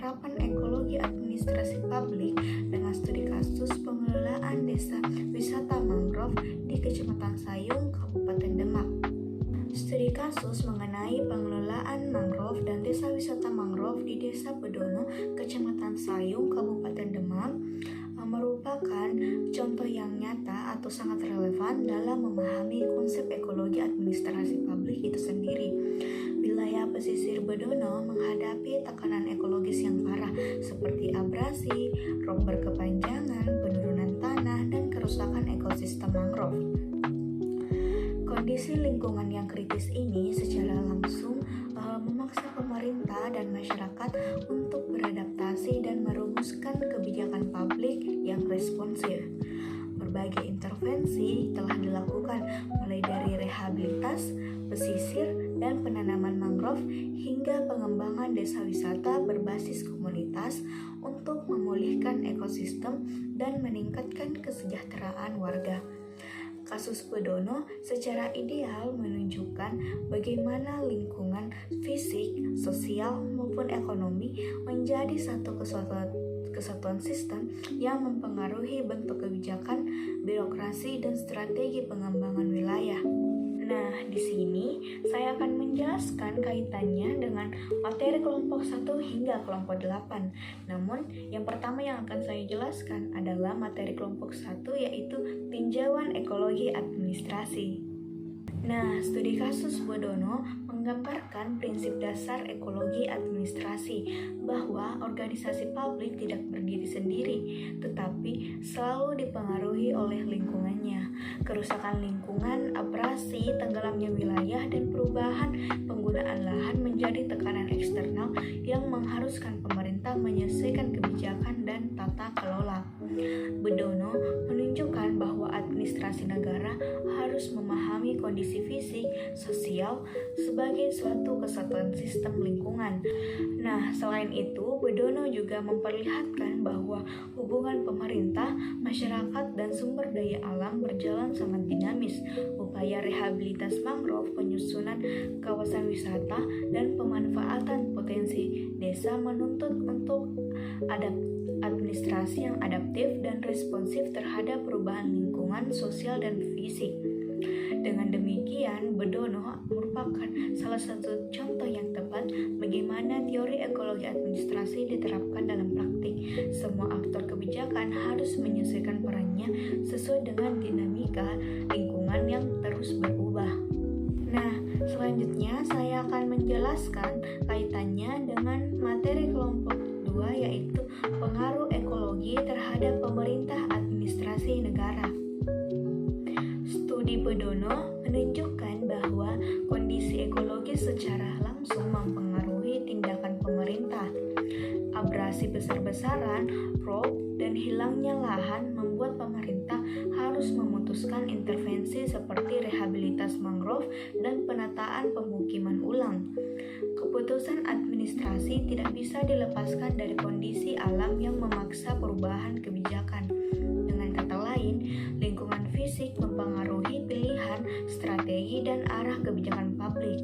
penerapan ekologi administrasi publik dengan studi kasus pengelolaan desa wisata mangrove di Kecamatan Sayung, Kabupaten Demak. Studi kasus mengenai pengelolaan mangrove dan desa wisata mangrove di Desa Bedono, Kecamatan Sayung, Kabupaten Demak merupakan contoh yang nyata atau sangat relevan dalam memahami konsep ekologi administrasi publik itu sendiri. Wilayah pesisir Bedono menghadapi tekanan ekologis yang parah seperti abrasi, rob berkepanjangan, penurunan tanah, dan kerusakan ekosistem mangrove. Kondisi lingkungan yang kritis ini secara langsung memaksa pemerintah dan masyarakat untuk beradaptasi dan merumuskan kebijakan publik yang responsif. Berbagai intervensi telah dilakukan mulai dari rehabilitas, pesisir, dan penanaman mangrove hingga pengembangan desa wisata berbasis komunitas untuk memulihkan ekosistem dan meningkatkan kesejahteraan warga. Kasus Bedono secara ideal menunjukkan bagaimana lingkungan fisik, sosial, maupun ekonomi menjadi satu kesatuan sistem yang mempengaruhi bentuk kebijakan, birokrasi, dan strategi pengembangan wilayah. Nah, di sini saya akan menjelaskan kaitannya dengan materi kelompok 1 hingga kelompok 8. Namun, yang pertama yang akan saya jelaskan adalah materi kelompok 1, yaitu tinjauan ekologi administrasi. Nah, studi kasus Bedono menggambarkan prinsip dasar ekologi administrasi bahwa organisasi publik tidak berdiri sendiri, tetapi selalu dipengaruhi oleh lingkungannya. Kerusakan lingkungan, abrasi, tenggelamnya wilayah, dan perubahan penggunaan lahan menjadi tekanan eksternal yang mengharuskan pemerintah menyesuaikan kebijakan dan tata kelola. Bedono menunjukkan bahwa administrasi negara harus memahami kondisi fisik, sosial sebagai suatu kesatuan sistem lingkungan. Nah, selain itu, Bedono juga memperlihatkan bahwa hubungan pemerintah, masyarakat, dan sumber daya alam berjalan sangat dinamis. Upaya rehabilitas mangrove, penyusunan kawasan wisata, dan pemanfaatan potensi desa menuntut untuk administrasi yang adaptif dan responsif terhadap perubahan lingkungan, sosial, dan fisik. Dengan demikian, Bedono merupakan salah satu contoh yang tepat bagaimana teori ekologi administrasi diterapkan dalam praktik. Semua aktor kebijakan harus menyesuaikan perannya sesuai dengan dinamika lingkungan yang terus berubah. Nah, selanjutnya saya akan menjelaskan kaitannya dengan materi kelompok 2, yaitu pengaruh ekologi terhadap pemerintah administrasi negara. Studi Bedono menunjukkan bahwa kondisi ekologis secara langsung mempengaruhi tindakan pemerintah. Abrasi besar-besaran, rob, dan hilangnya lahan membuat pemerintah harus memutuskan intervensi seperti rehabilitas mangrove dan penataan pemukiman ulang. Keputusan administrasi tidak bisa dilepaskan dari kondisi alam yang memaksa perubahan kebijakan. Dengan kata lain, lingkungan fisik mempengaruhi pilihan, strategi, dan arah kebijakan publik.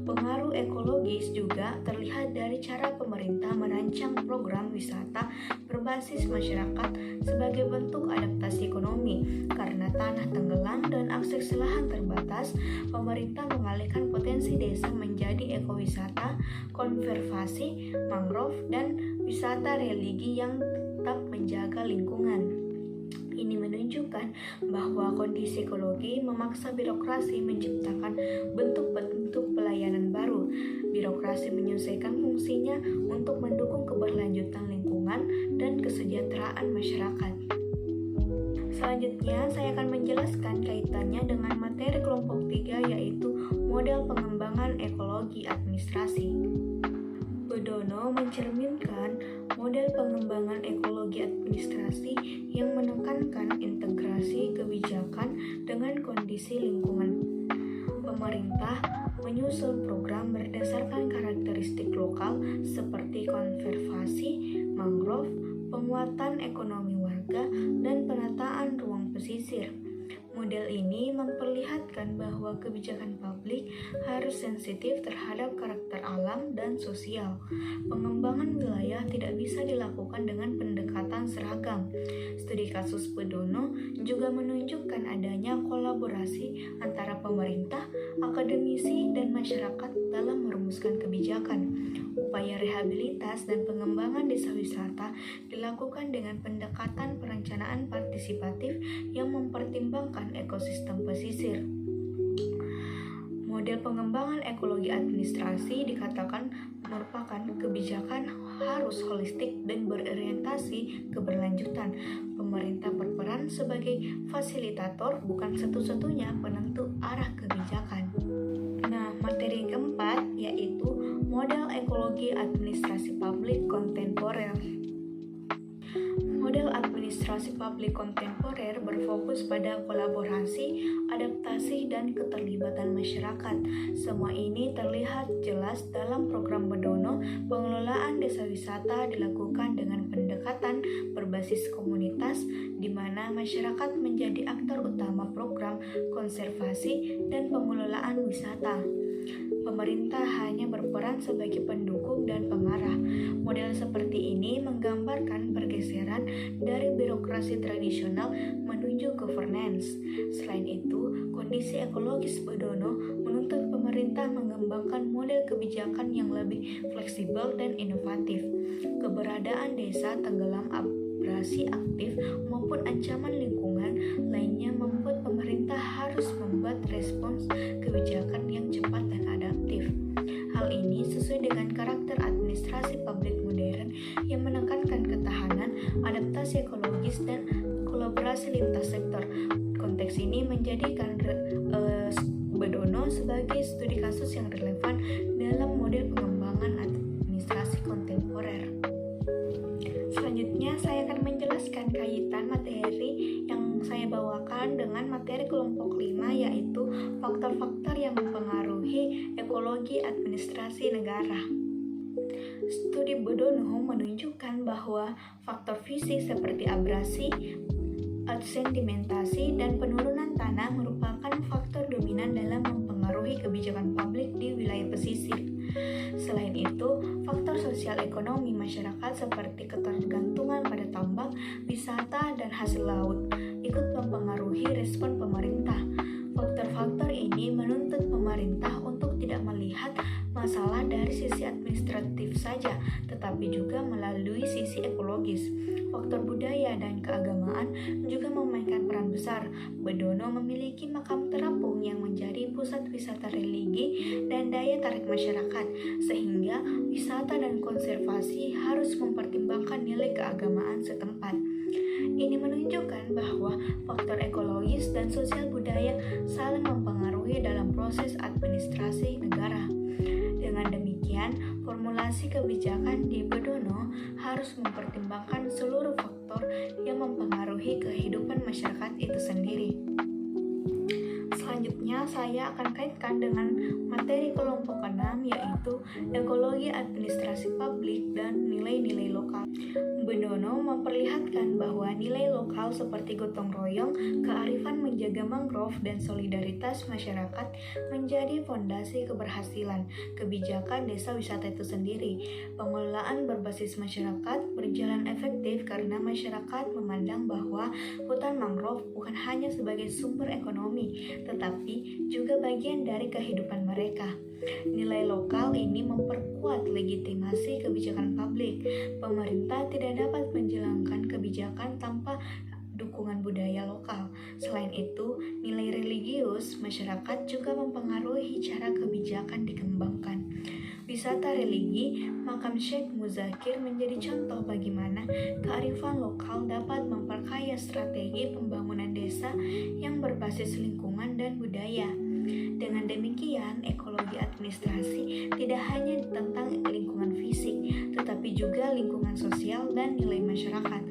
Pengaruh ekologis juga terlihat dari cara pemerintah merancang program wisata berbasis masyarakat sebagai bentuk adaptasi ekonomi. Karena tanah tenggelam dan akses lahan terbatas, pemerintah mengalihkan potensi desa menjadi ekowisata, konservasi, mangrove, dan wisata religi yang tetap menjaga lingkungan. Ini menunjukkan bahwa kondisi ekologi memaksa birokrasi menciptakan bentuk-bentuk pelayanan baru. Birokrasi menyesuaikan fungsinya untuk mendukung keberlanjutan lingkungan dan kesejahteraan masyarakat. Selanjutnya, saya akan menjelaskan kaitannya dengan materi kelompok 3, yaitu model pengembangan ekologi administrasi. Bedono mencerminkan model pengembangan ekologi administrasi yang menekankan integrasi kebijakan dengan kondisi lingkungan. Pemerintah menyusun program berdasarkan karakteristik lokal seperti konservasi mangrove, penguatan ekonomi warga, dan penataan ruang pesisir. Model ini memperlihatkan bahwa kebijakan publik harus sensitif terhadap karakter alam dan sosial. Pengembangan wilayah tidak bisa dilakukan dengan pendekatan seragam. Studi kasus Bedono juga menunjukkan adanya kolaborasi antara pemerintah, akademisi, dan masyarakat dalam merumuskan kebijakan. Upaya rehabilitas dan pengembangan desa wisata dilakukan dengan pendekatan perencanaan partisipatif yang mempertimbangkan ekosistem pesisir. Model pengembangan ekologi administrasi dikatakan merupakan kebijakan harus holistik dan berorientasi keberlanjutan. Pemerintah berperan sebagai fasilitator, bukan satu-satunya penentu arah kebijakan. Nah, materi keempat yaitu model ekologi administrasi publik kontemporer. Model administrasi publik kontemporer berfokus pada kolaborasi, adaptasi, dan keterlibatan masyarakat. Semua ini terlihat jelas dalam program Bedono. Pengelolaan desa wisata dilakukan dengan pendekatan berbasis komunitas, di mana masyarakat menjadi aktor utama program konservasi dan pengelolaan wisata. Pemerintah hanya berperan sebagai pendukung dan pengarah. Model seperti ini menggambarkan pergeseran dari birokrasi tradisional menuju governance. Selain itu, kondisi ekologis Bedono menuntut pemerintah mengembangkan model kebijakan yang lebih fleksibel dan inovatif. Keberadaan desa tenggelam abrasi aktif maupun ancaman lingkungan lainnya membuat pemerintah harus membuat respons kebijakan yang cepat dan adaptif. Hal ini sesuai dengan karakter administrasi publik modern yang menekankan ketahanan, adaptasi ekologis, dan kolaborasi lintas sektor. Konteks ini menjadikan Bedono sebagai studi kasus yang relevan dalam model pengembangan administrasi kontemporer. Selanjutnya, saya akan menjelaskan kaitan materi yang saya bawakan dengan materi kelompok 5, yaitu faktor-faktor yang mempengaruhi ekologi administrasi negara. Studi Bedono menunjukkan bahwa faktor fisik seperti abrasi, sedimentasi, dan penurunan tanah merupakan faktor dominan dalam mempengaruhi kebijakan publik di wilayah pesisir. Selain itu, faktor sosial ekonomi masyarakat seperti ketergantungan pada tambang, wisata, dan hasil laut ikut mempengaruhi respon pemerintah. Faktor-faktor ini menuntut pemerintah untuk tidak melihat masalah dari sisi administratif saja, tetapi juga melalui sisi ekologis. Faktor budaya dan keagamaan juga memainkan peran besar. Bedono memiliki makam terapung yang menjadi pusat wisata religi dan daya tarik masyarakat, sehingga wisata dan konservasi harus mempertimbangkan nilai keagamaan setempat. Ini menunjukkan bahwa faktor ekologis dan sosial budaya saling mempengaruhi dalam proses administrasi negara. Dengan demikian, formulasi kebijakan di Bedono harus mempertimbangkan seluruh faktor yang mempengaruhi kehidupan masyarakat itu sendiri. Selanjutnya, saya akan kaitkan dengan materi kelompok 6, yaitu ekologi administrasi publik dan nilai-nilai lokal. Bedono memperlihatkan bahwa nilai lokal seperti gotong royong, kearifan menjaga mangrove, dan solidaritas masyarakat menjadi fondasi keberhasilan kebijakan desa wisata itu sendiri. Pengelolaan berbasis masyarakat berjalan efektif karena masyarakat memandang bahwa hutan mangrove bukan hanya sebagai sumber ekonomi, tetapi juga bagian dari kehidupan mereka. Nilai lokal ini memperkuat legitimasi kebijakan publik. Pemerintah tidak dapat menjalankan kebijakan tanpa dukungan budaya lokal. Selain itu, nilai religius masyarakat juga mempengaruhi cara kebijakan dikembangkan. Wisata religi, makam Syekh Muzakir menjadi contoh bagaimana kearifan lokal dapat memperkaya strategi pembangunan desa yang berbasis lingkungan dan budaya. Dengan demikian, ekologi administrasi tidak hanya tentang lingkungan fisik, tetapi juga lingkungan sosial dan nilai masyarakat.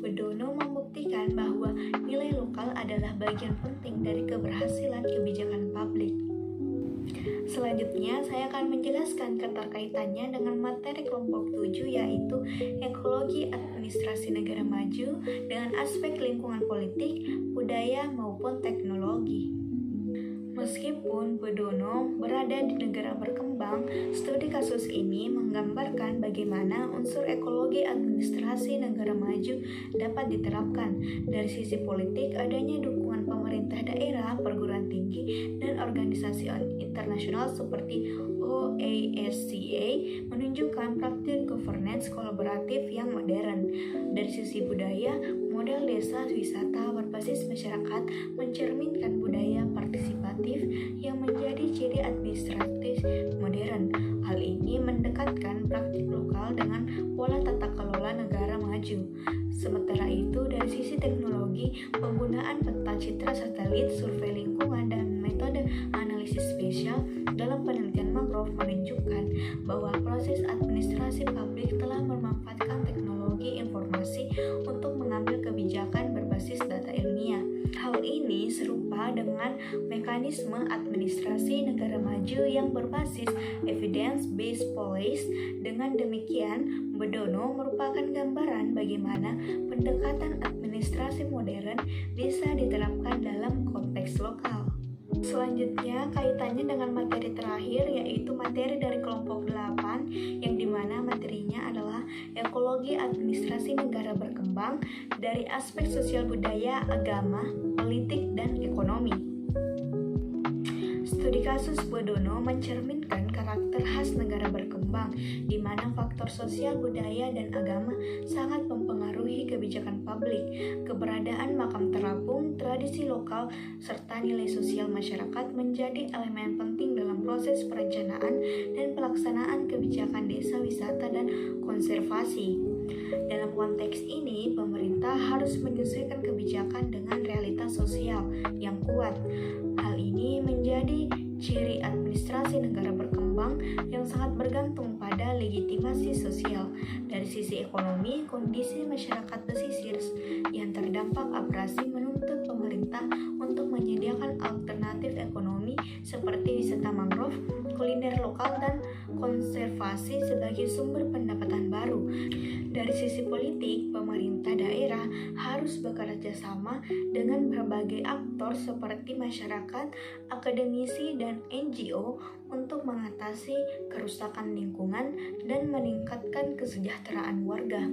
Bedono membuktikan bahwa nilai lokal adalah bagian penting dari keberhasilan kebijakan publik. Selanjutnya, saya akan menjelaskan keterkaitannya dengan materi kelompok 7, yaitu ekologi administrasi negara maju dengan aspek lingkungan politik, budaya, maupun teknologi. Meskipun Bedono berada di negara berkembang, studi kasus ini menggambarkan bagaimana unsur ekologi administrasi negara maju dapat diterapkan. Dari sisi politik, adanya dukungan pemerintah daerah, perguruan tinggi, dan organisasi internasional seperti OASCA menunjukkan praktik governance kolaboratif yang modern. Dari sisi budaya, model desa wisata berbasis masyarakat mencerminkan budaya partisipatif yang menjadi ciri administratif modern. Hal ini mendekatkan praktik lokal dengan pola tata kelola negara maju. Sementara itu, dari sisi teknologi, penggunaan peta citra satelit, survei lingkungan, dan metode analisis spesial dalam penelitian mangrove menunjukkan bahwa proses administrasi publik telah memanfaatkan teknologi informasi untuk mengambil kebijakan berbasis data ilmiah. Hal ini serupa dengan mekanisme administrasi negara maju yang berbasis evidence-based policy. Dengan demikian, Bedono merupakan gambaran bagaimana pendekatan administrasi modern bisa diterapkan dalam konteks lokal. Selanjutnya, kaitannya dengan materi terakhir, yaitu materi dari kelompok 8, yang dimana materinya adalah ekologi administrasi negara berkembang dari aspek sosial budaya, agama, politik, dan ekonomi. Studi kasus Bedono mencerminkan karakter khas negara berkembang, di mana faktor sosial budaya dan agama sangat mempengaruhi kebijakan publik. Keberadaan makam terapung, tradisi lokal, serta nilai sosial masyarakat menjadi elemen penting dalam proses perencanaan dan pelaksanaan kebijakan desa wisata dan konservasi. Dalam konteks ini, pemerintah harus menyesuaikan kebijakan dengan realitas sosial yang kuat. Hal ini menjadi ciri administrasi negara berkembang yang sangat bergantung pada legitimasi sosial. Dari sisi ekonomi, kondisi masyarakat pesisir yang terdampak abrasi menuntut pemerintah untuk menyediakan alternatif ekonomi seperti wisata mangrove, kuliner lokal, dan konservasi sebagai sumber pendapatan baru. Dari sisi politik, pemerintah daerah harus bekerja sama dengan berbagai aktor seperti masyarakat, akademisi, dan NGO untuk mengatasi kerusakan lingkungan dan meningkatkan kesejahteraan warga.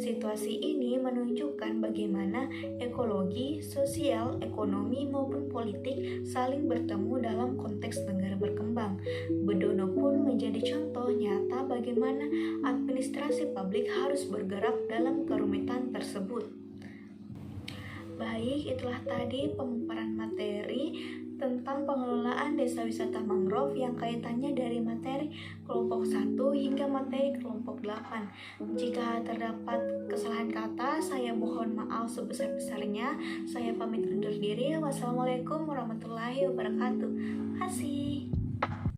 Situasi ini menunjukkan bagaimana ekologi, sosial, ekonomi, maupun politik saling bertemu dalam konteks negara berkembang. Bedono pun menjadi contoh nyata bagaimana administrasi publik harus bergerak dalam kerumitan tersebut. Baik, itulah tadi pemaparan materi tentang pengelolaan desa wisata mangrove yang kaitannya dari materi kelompok 1 hingga materi kelompok 8. Jika terdapat kesalahan kata, saya mohon maaf sebesar-besarnya. Saya pamit undur diri. Wassalamualaikum warahmatullahi wabarakatuh. Terima kasih.